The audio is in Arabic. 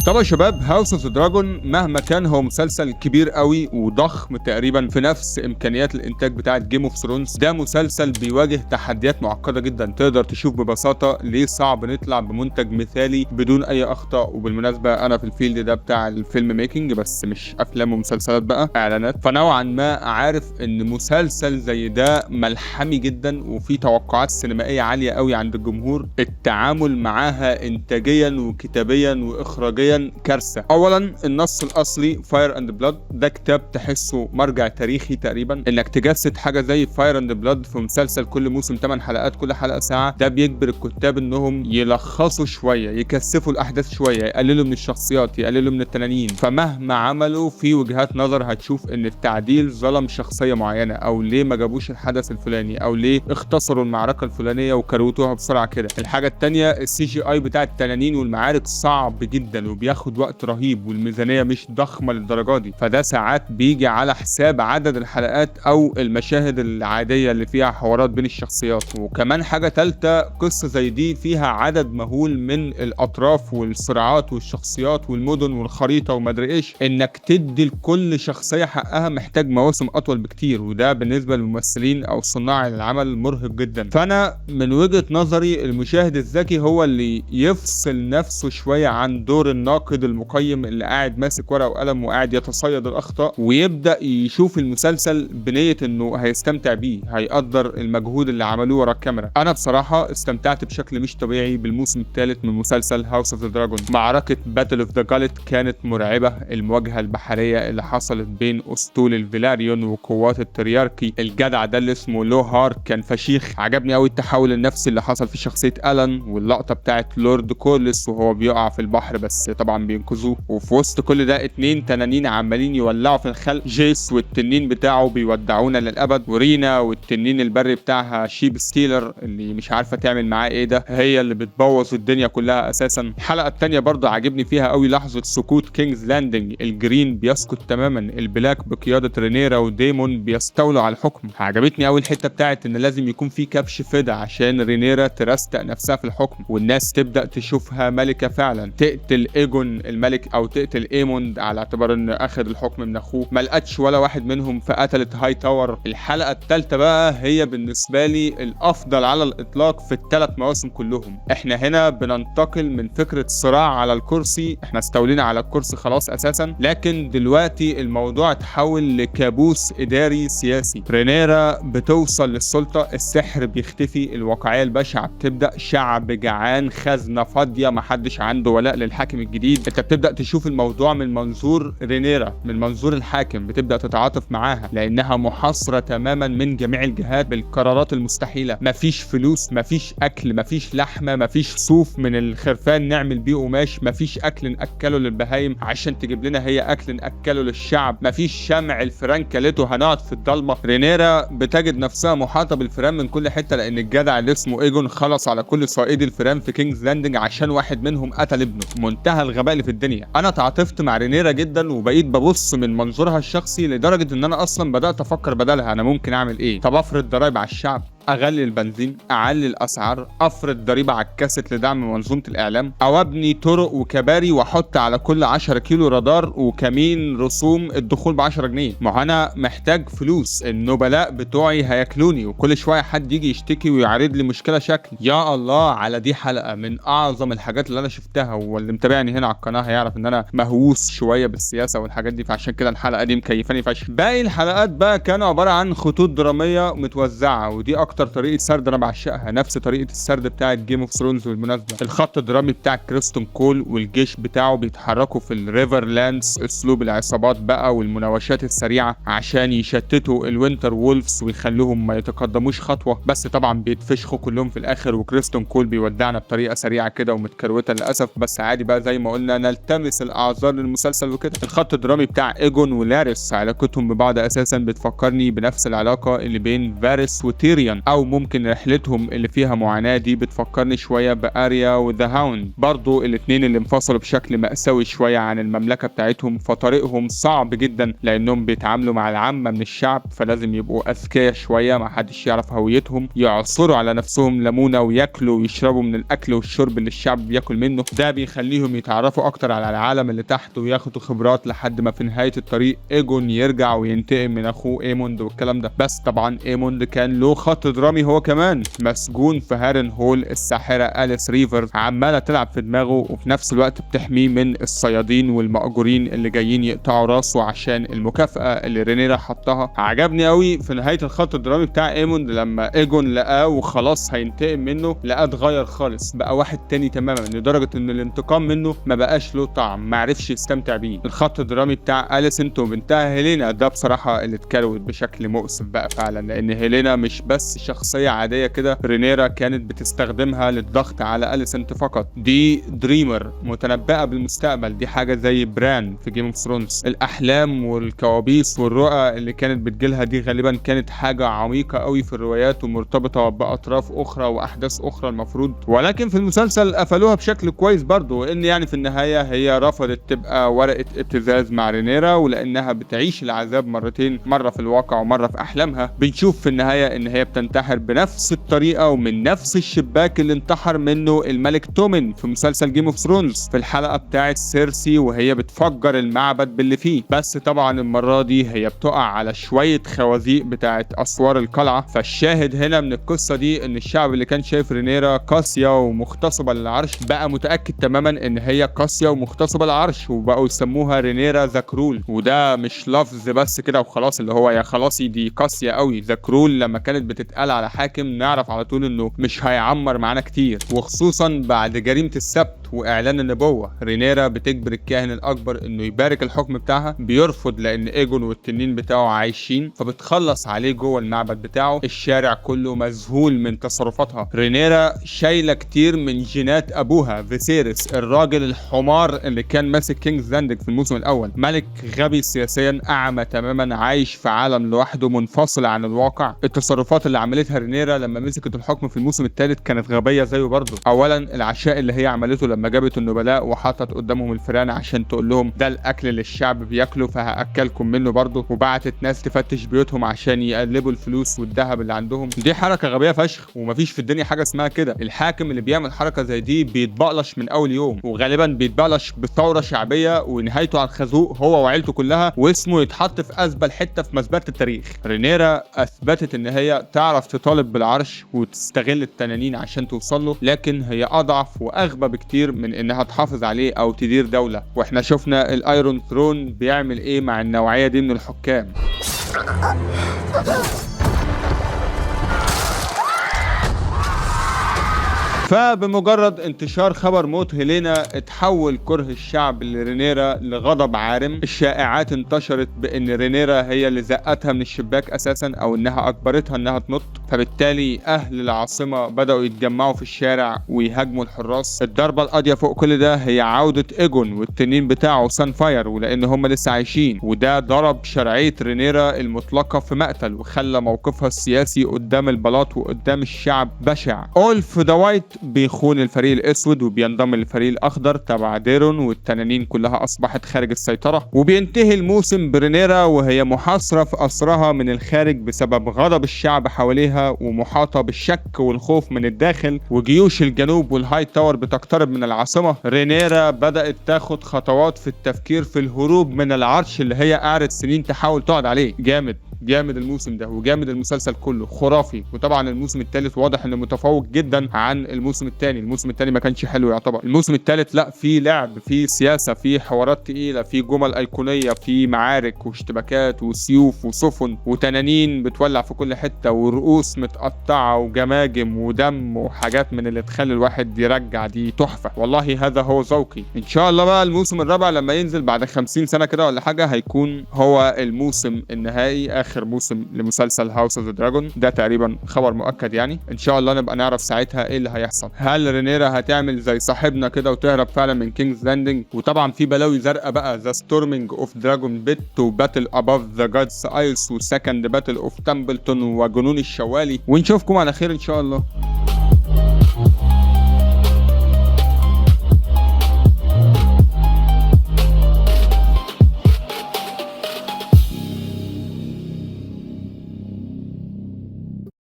طبعا يا شباب، هاوس اوف دراجون مهما كان هو مسلسل كبير قوي وضخم تقريبا في نفس امكانيات الانتاج بتاعه جيم اوف ثرونز، ده مسلسل بيواجه تحديات معقده جدا. تقدر تشوف ببساطه ليه صعب نطلع بمنتج مثالي بدون اي اخطاء. وبالمناسبه انا في الفيلد ده بتاع الفيلم ميكنج، بس مش افلام ومسلسلات بقى، اعلانات. فنوعا ما عارف ان مسلسل زي ده ملحمي جدا وفي توقعات سينمائيه عاليه قوي عند الجمهور. التعامل معاها انتاجيا وكتابيا واخراجيا كارثه. اولا النص الاصلي فاير اند بلاد ده كتاب تحسه مرجع تاريخي تقريبا. انك تجسد حاجه زي فاير اند بلاد في مسلسل كل موسم 8 حلقات كل حلقه ساعه، ده بيجبر الكتاب انهم يلخصوا شويه، يكثفوا الاحداث شويه، يقللوا من الشخصيات، يقللوا من التنانين. فمهما عملوا في وجهات نظر هتشوف ان التعديل ظلم شخصيه معينه، او ليه ما جابوش الحدث الفلاني، او ليه اختصروا المعركه الفلانيه وكروتوها بسرعه كده. الحاجه الثانيه السي جي اي بتاع التنانين والمعارك صعب جدا وبياخد وقت رهيب، والميزانيه مش ضخمه للدرجه دي، فده ساعات بيجي على حساب عدد الحلقات او المشاهد العاديه اللي فيها حوارات بين الشخصيات. وكمان حاجه ثالثه، قصه زي دي فيها عدد مهول من الاطراف والصراعات والشخصيات والمدن والخريطه ومدري ايش، انك تدي لكل شخصيه حقها محتاج مواسم اطول بكتير، وده بالنسبه للممثلين او صناع العمل مرهق جدا. فانا من وجهه نظري المشاهد الذكي هو اللي يفصل نفسه شويه عن دور الناقد المقيم اللي قاعد ماسك ورقه وقلم وقاعد يتصيد الاخطاء، ويبدا يشوف المسلسل بنيه انه هيستمتع بيه، هيقدر المجهود اللي عملوه ورا الكاميرا. انا بصراحه استمتعت بشكل مش طبيعي بالموسم الثالث من مسلسل هاوس اوف دراجون. معركه باتل اوف ذا جالت كانت مرعبه، المواجهه البحريه اللي حصلت بين اسطول الفيلاريون وقوات الترياركي الجدع ده اللي اسمه لوهار كان فشيخ. عجبني قوي التحول النفسي اللي حصل في شخصيه الان، واللقطه بتاعت لورد كورلس وهو بيقع في البحر بس طبعا بينقذوه. وفي وسط كل ده 2 تنانين عمالين يولعوا في الخلق، جيس والتنين بتاعه بيودعونا للابد، ورينا والتنين البري بتاعها شيب ستيلر اللي مش عارفه تعمل معاه ايه، ده هي اللي بتبوظ الدنيا كلها اساسا. الحلقه الثانيه برضه عجبني فيها قوي لحظه سقوط كينجز لاندنج، الجرين بيسقط تماما، البلاك بقياده رينيرا وديمون بيستولوا على الحكم. عجبتني قوي الحته بتاعت ان لازم يكون في كبش فدا عشان رينيرا ترستق نفسها في الحكم، والناس تبدا تشوفها ملكه فعلا، تقتل ايجون الملك او تقتل ايموند على اعتبار ان اخذ الحكم من اخوه. ما لقتش ولا واحد منهم فقتلت هاي تاور. الحلقه الثالثه بقى هي بالنسبه لي الافضل على الاطلاق في ال3 مواسم كلهم. احنا هنا بننتقل من فكره صراع على الكرسي، احنا استولينا على الكرسي خلاص اساسا، لكن دلوقتي الموضوع تحول لكابوس اداري سياسي. رينيرا بتوصل للسلطه، السحر بيختفي، الواقعيه البشعه بتبدا، شعب جعان، خزنه فاضيه، محدش عنده ولاء للحاكم الجديد. انت بتبدا تشوف الموضوع من منظور رينيرا، من منظور الحاكم، بتبدا تتعاطف معاها لانها محاصره تماما من جميع الجهات بالقرارات المستحيله. مفيش فلوس، مفيش اكل، مفيش لحمه، مفيش صوف من الخرفان نعمل بيه قماش، مفيش اكل ناكله للبهايم عشان تجيب لنا هي اكل ناكله للشعب، مفيش شمع الفيران كلته هنقعد في الضلمه. رينيرا بتجد نفسها محاطه بالفيران من كل حته، لان الجدع اللي اسمه ايجون خلص على كل صائدي الفيران في كينجز لاندنج عشان واحد منهم قتل ابنه. منتهى الغباء اللي في الدنيا. انا تعاطفت مع رينيرا جدا وبقيت ببص من منظورها الشخصي لدرجه ان انا اصلا بدات افكر بدلها انا ممكن اعمل ايه. طب افرض ضرايب على الشعب، اغلي البنزين، اعلي الاسعار، افرض ضريبه على الكاسيت لدعم منظومه الاعلام، او ابني طرق وكباري واحط على كل 10 كيلو رادار وكمين رسوم الدخول ب10 جنيه. ما انا محتاج فلوس، النبلاء بتوعي هياكلوني، وكل شويه حد يجي يشتكي ويعرض لي مشكله شكل. يا الله على دي حلقه من اعظم الحاجات اللي انا شفتها، واللي متابعني هنا على القناه هيعرف ان انا مهووس شويه بالسياسه والحاجات دي، فعشان كده الحلقه دي مكيفاني فشخ. باقي الحلقات بقى كانوا عباره عن خطوط دراميه متوزعه، ودي اكتر طريقه سرد انا بعشقها، نفس طريقه السرد بتاعه جيم اوف ثرونز. بالمناسبه الخط الدرامي بتاع كريستون كول والجيش بتاعه بيتحركوا في الريفر لاندز، اسلوب العصابات بقى والمناوشات السريعه عشان يشتتوا الوينتر وولفز ويخلوهم ما يتقدموش خطوه، بس طبعا بيتفشخوا كلهم في الاخر، وكريستون كول بيودعنا بطريقه سريعه كده ومتكروته للاسف، بس عادي بقى زي ما قلنا نلتمس الاعذار للمسلسل وكده. الخط الدرامي بتاع ايجون ولاريس علاقتهم ببعض اساسا بتفكرني بنفس العلاقه اللي بين فارس وتيريون، او ممكن رحلتهم اللي فيها معاناة دي بتفكرني شوية باريا وذا هاوند، برضو الاتنين اللي انفصلوا بشكل مأساوي شوية عن المملكة بتاعتهم، فطريقهم صعب جدا لانهم بيتعاملوا مع العامة من الشعب، فلازم يبقوا اذكياء شوية ما حدش يعرف هويتهم، يعصروا على نفسهم ليمونة وياكلوا ويشربوا من الاكل والشرب اللي الشعب بياكل منه. ده بيخليهم يتعرفوا اكتر على العالم اللي تحت وياخدوا خبرات لحد ما في نهاية الطريق ايجون يرجع وينتقم من اخوه ايموند والكلام ده. بس طبعا ايموند كان له خط درامي هو كمان، مسجون في هارن هول، الساحرة أليس ريفر عمالة تلعب في دماغه وفي نفس الوقت بتحميه من الصيادين والمأجورين اللي جايين يقطعوا راسه عشان المكافأة اللي رينيرا حطها. عجبني قوي في نهاية الخط الدرامي بتاع ايموند لما ايجون لقاه وخلاص هينتقم منه، لقاه اتغير خالص بقى واحد تاني تماما، لدرجة ان الانتقام منه ما بقاش له طعم، ما عرفش يستمتع بيه. الخط الدرامي بتاع أليسنت وبنتها هيلينا ده بصراحة اللي اتكروت بشكل مؤسف بقى فعلا، لان هيلينا مش بس شخصية عادية كده رينيرا كانت بتستخدمها للضغط على أليسنت فقط، دي دريمر متنبئة بالمستقبل، دي حاجة زي بران في جيم اوف ثرونز. الأحلام والكوابيس والرؤى اللي كانت بتجيلها دي غالبا كانت حاجة عميقة قوي في الروايات ومرتبطة بأطراف أخرى وأحداث أخرى المفروض، ولكن في المسلسل قفلوها بشكل كويس برضو، إن يعني في النهاية هي رفضت تبقى ورقة ابتزاز مع رينيرا، ولأنها بتعيش العذاب مرتين، مرة في الواقع ومرة في أحلامها. بنشوف في النهاية إن هي بتنتحر بنفس الطريقة ومن نفس الشباك اللي انتحر منه الملك تومن في مسلسل جيم اوف ثرونز في الحلقة بتاعت سيرسي وهي بتفجر المعبد باللي فيه. بس طبعا المرة دي هي بتقع على شوية خوازيق بتاعت أسوار القلعة. فالشاهد هنا من القصة دي إن الشعب اللي كان شايف رينيرا قاسية ومغتصبة للعرش بقى متأكد تماما إن هي قاسية ومغتصبة للعرش، وبقوا يسموها رينيرا ذا كرول. وده مش لفظ بس كده وخلاص اللي هو يا خلاصي دي قاسية قوي، ذا كرول لما كانت بتتقال على حاكم نعرف على طول إنه مش هيعمر معانا كتير، وخصوصا بعد جريمة السبت واعلان النبوة. رينيرا بتجبر الكاهن الاكبر انه يبارك الحكم بتاعها، بيرفض لان ايجون والتنين بتاعه عايشين، فبتخلص عليه جوه المعبد بتاعه. الشارع كله مذهول من تصرفاتها. رينيرا شايله كتير من جينات ابوها فيسيريس، الراجل الحمار اللي كان ماسك كينجز لاندنج في الموسم الاول، ملك غبي سياسيا اعمى تماما عايش في عالم لوحده منفصل عن الواقع. التصرفات اللي عملتها رينيرا لما مسكت الحكم في الموسم الثالث كانت غبيه زيه برضه. اولا العشاء اللي هي عملته لما جابت النبلاء وحطت قدامهم الفئران عشان تقول لهم ده الاكل اللي الشعب بياكله فهاكلكم منه برضه، وبعتت ناس تفتش بيوتهم عشان يقلبوا الفلوس والذهب اللي عندهم. دي حركه غبيه فشخ ومفيش في الدنيا حاجه اسمها كده. الحاكم اللي بيعمل حركه زي دي بيتبقلش من اول يوم، وغالبا بيتبقلش بثوره شعبيه ونهايته على الخازوق هو وعيلته كلها، واسمه يتحط في ازبل حته في مزبله التاريخ. رينيرا اثبتت ان هي تعرف تطالب بالعرش وتستغل التنانين عشان توصل له، لكن هي اضعف واغبى بكتير من انها تحافظ عليه او تدير دولة. واحنا شفنا الايرون ثرون بيعمل ايه مع النوعية دي من الحكام. فبمجرد انتشار خبر موت هيلينا اتحول كره الشعب لرينيرا لغضب عارم. الشائعات انتشرت بان رينيرا هي اللي زقتها من الشباك اساسا او انها اجبرتها انها تنط، فبالتالي اهل العاصمة بدأوا يتجمعوا في الشارع ويهاجموا الحراس. الضربة القاضية فوق كل ده هي عودة ايجون والتنين بتاعه سان فاير، ولان هم لسه عايشين، وده ضرب شرعية رينيرا المطلقة في مقتل وخلى موقفها السياسي قدام البلاط وقدام الشعب بشع. أولف ذا وايت بيخون الفريق الاسود وبينضم للفريق الاخضر تبع ديرون، والتنانين كلها اصبحت خارج السيطرة. وبينتهي الموسم برينيرا وهي محاصرة في قصرها من الخارج بسبب غضب الشعب حواليها، ومحاطة بالشك والخوف من الداخل، وجيوش الجنوب والهاي تاور بتقترب من العاصمة. رينيرا بدأت تاخد خطوات في التفكير في الهروب من العرش اللي هي قعدت سنين تحاول تقعد عليه. جامد الموسم ده وجامد المسلسل كله خرافي. وطبعا الموسم الثالث واضح انه متفوق جدا عن الموسم الثاني. الموسم الثاني ما كانش حلو يعتبر. الموسم الثالث لا، في لعب، في سياسة، في حوارات تقيلة، في جمل ايقونية، في معارك واشتباكات وسيوف وسفن وتنانين بتولع في كل حتة ورؤوس متقطعة وجماجم ودم وحاجات من اللي تخلي الواحد يرجع. دي تحفة والله، هذا هو ذوقي. ان شاء الله بقى الموسم الرابع لما ينزل بعد 50 سنة كده ولا حاجة هيكون هو الموسم النهائي، اخر موسم لمسلسل هاوس اوف ذا دراجون، ده تقريبا خبر مؤكد يعني. ان شاء الله نبقى نعرف ساعتها ايه اللي هيحصل. هل رينيرا هتعمل زي صاحبنا كده وتهرب فعلا من كينجز لاندنج؟ وطبعا في بلاوي زرقاء بقى، ذا ستورمينج اوف دراجون بيت، وباتل اباف ذا جادز ايلز، وسكند باتل اوف تامبلتون، وجنون الشوالي. ونشوفكم على خير ان شاء الله.